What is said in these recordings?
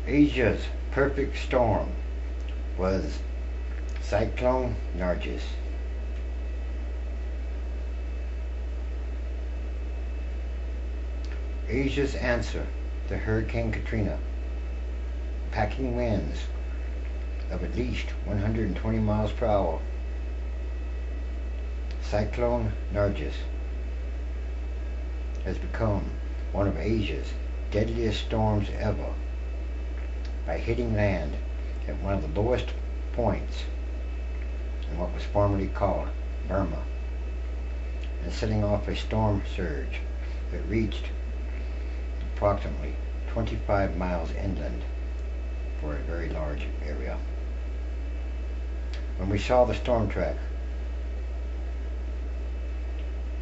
Asia's perfect storm was Cyclone Nargis. Asia's answer to Hurricane Katrina, packing winds of at least 120 miles per hour. Cyclone Nargis has become one of Asia's deadliest storms ever by hitting land at one of the lowest points in what was formerly called Burma and setting off a storm surge that reached approximately 25 miles inland for a very large area. When we saw the storm track,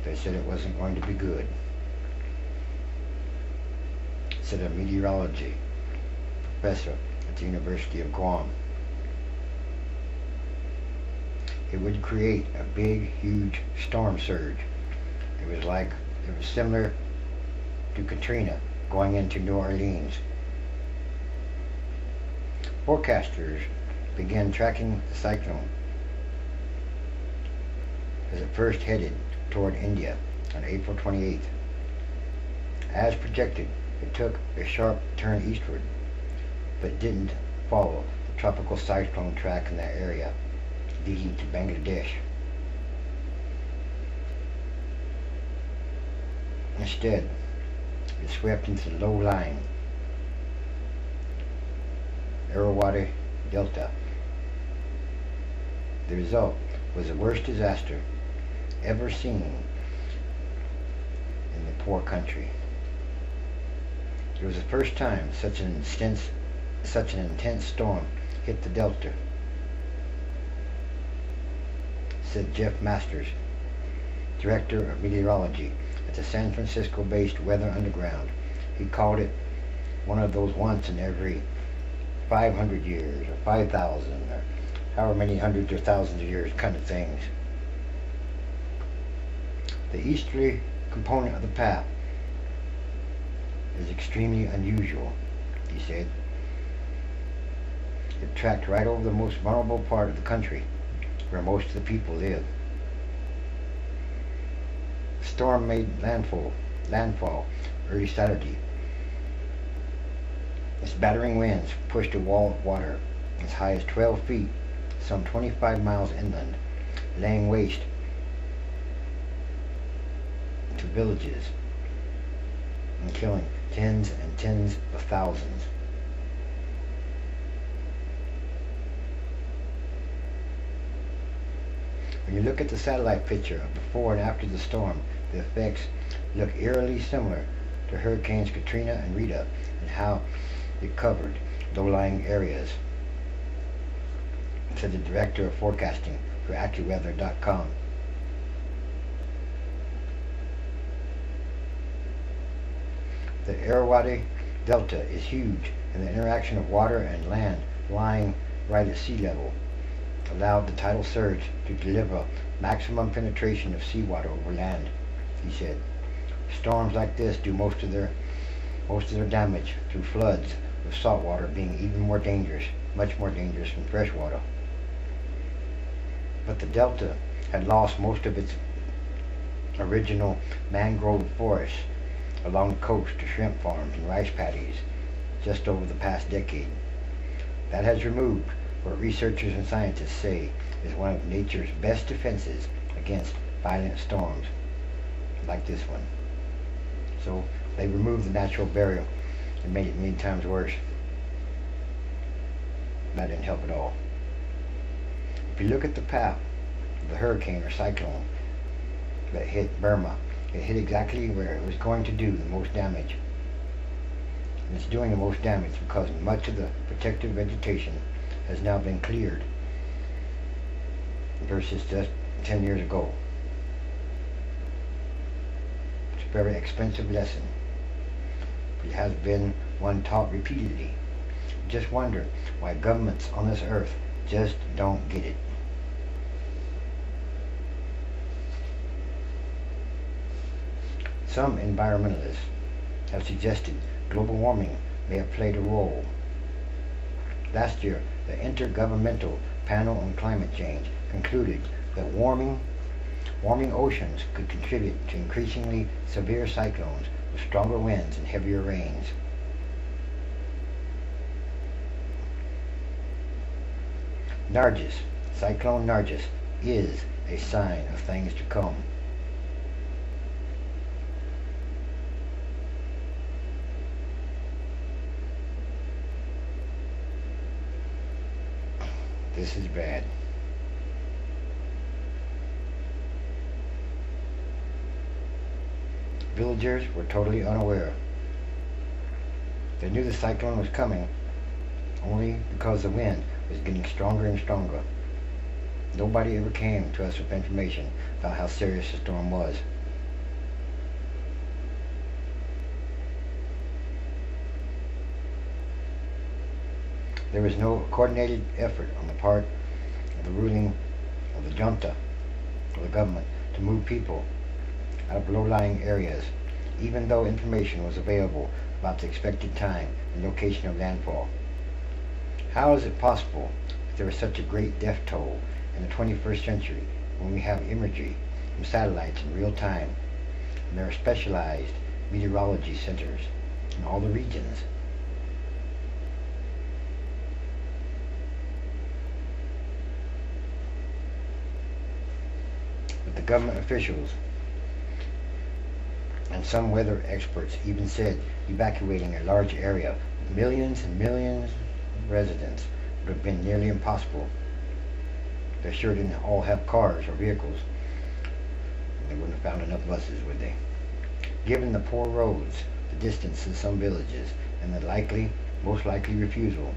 they said it wasn't going to be good, said a meteorology professor at the University of Guam. It would create a big, huge storm surge. It was similar to Katrina going into New Orleans. Forecasters began tracking the cyclone as it first headed toward India on April 28th. As projected, it took a sharp turn eastward, but didn't follow the tropical cyclone track in that area, leading to Bangladesh. Instead, it swept into the low-lying Irrawaddy Delta. The result was the worst disaster ever seen in the poor country. It was the first time such an intense storm hit the Delta, said Jeff Masters, director of meteorology at the San Francisco-based Weather Underground. He called it one of those once in every 500 years or 5,000 or however many hundreds or thousands of years kind of things. The easterly component of the path is extremely unusual, he said. It tracked right over the most vulnerable part of the country, where most of the people live. The storm made landfall early Saturday. Its battering winds pushed a wall of water as high as 12 feet, some 25 miles inland, laying waste to villages and killing tens and tens of thousands. When you look at the satellite picture of before and after the storm, the effects look eerily similar to Hurricanes Katrina and Rita and how it covered low-lying areas, said the director of forecasting for AccuWeather.com. The Irrawaddy Delta is huge, and the interaction of water and land lying right at sea level allowed the tidal surge to deliver maximum penetration of seawater over land, he said. Storms like this do most of their damage through floods, with salt water being even more dangerous, much more dangerous than fresh water. But the Delta had lost most of its original mangrove forests along the coast to shrimp farms and rice paddies just over the past decade. That has removed what researchers and scientists say is one of nature's best defenses against violent storms like this one. So they removed the natural barrier and made it many times worse. That didn't help at all. If you look at the path of the hurricane or cyclone that hit Burma, it hit exactly where it was going to do the most damage. And it's doing the most damage because much of the protective vegetation has now been cleared versus just 10 years ago. It's a very expensive lesson, but it has been one taught repeatedly. Just wonder why governments on this earth just don't get it. Some environmentalists have suggested global warming may have played a role Last year, the Intergovernmental Panel on Climate Change concluded that warming oceans could contribute to increasingly severe cyclones with stronger winds and heavier rains. Nargis, Cyclone Nargis, is a sign of things to come. This is bad. Villagers were totally unaware. They knew the cyclone was coming only because the wind was getting stronger and stronger. Nobody ever came to us with information about how serious the storm was. There was no coordinated effort on the part of the ruling of the junta, or the government, to move people out of low-lying areas, even though information was available about the expected time and location of landfall. How is it possible that there is such a great death toll in the 21st century when we have imagery from satellites in real time, and there are specialized meteorology centers in all the regions? But the government officials and some weather experts even said evacuating a large area with millions and millions of residents would have been nearly impossible. They sure didn't all have cars or vehicles. They wouldn't have found enough buses, would they? Given the poor roads, the distance to some villages, and the most likely refusal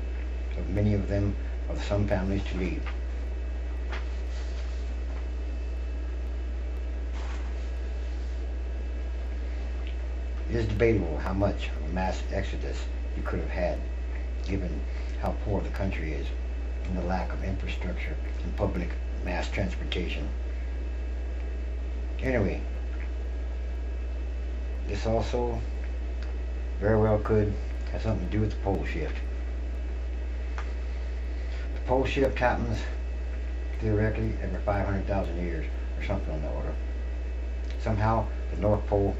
of many of them, of some families, to leave. It is debatable how much of a mass exodus you could have had, given how poor the country is and the lack of infrastructure and public mass transportation. Anyway, this also very well could have something to do with the pole shift. The pole shift happens theoretically every 500,000 years or something on the order. Somehow the North Pole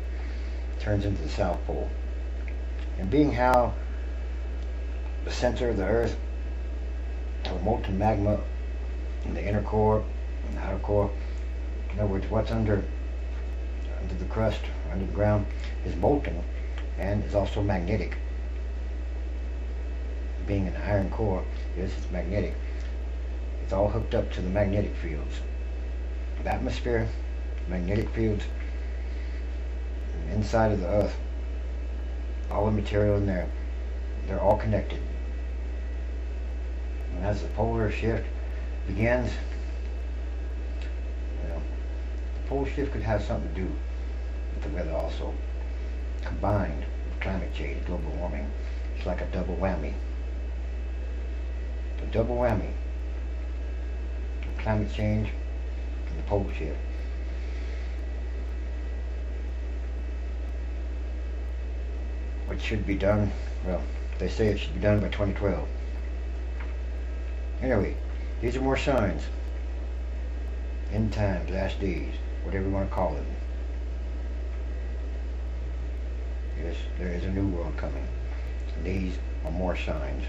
turns into the South Pole. And being how the center of the Earth has molten magma in the inner core and the outer core, in other words, what's under the crust, under the ground, is molten and is also magnetic. Being an iron core, yes, it's magnetic. It's all hooked up to the magnetic fields. The atmosphere, magnetic fields, inside of the Earth, all the material in there, they're all connected. And as the polar shift begins, the pole shift could have something to do with the weather also, combined with climate change, global warming. It's like a double whammy. The double whammy of climate change and the pole shift. What should be done? Well, they say it should be done by 2012. Anyway, these are more signs. End times, last days, whatever you want to call it. Yes, there is a new world coming. And these are more signs.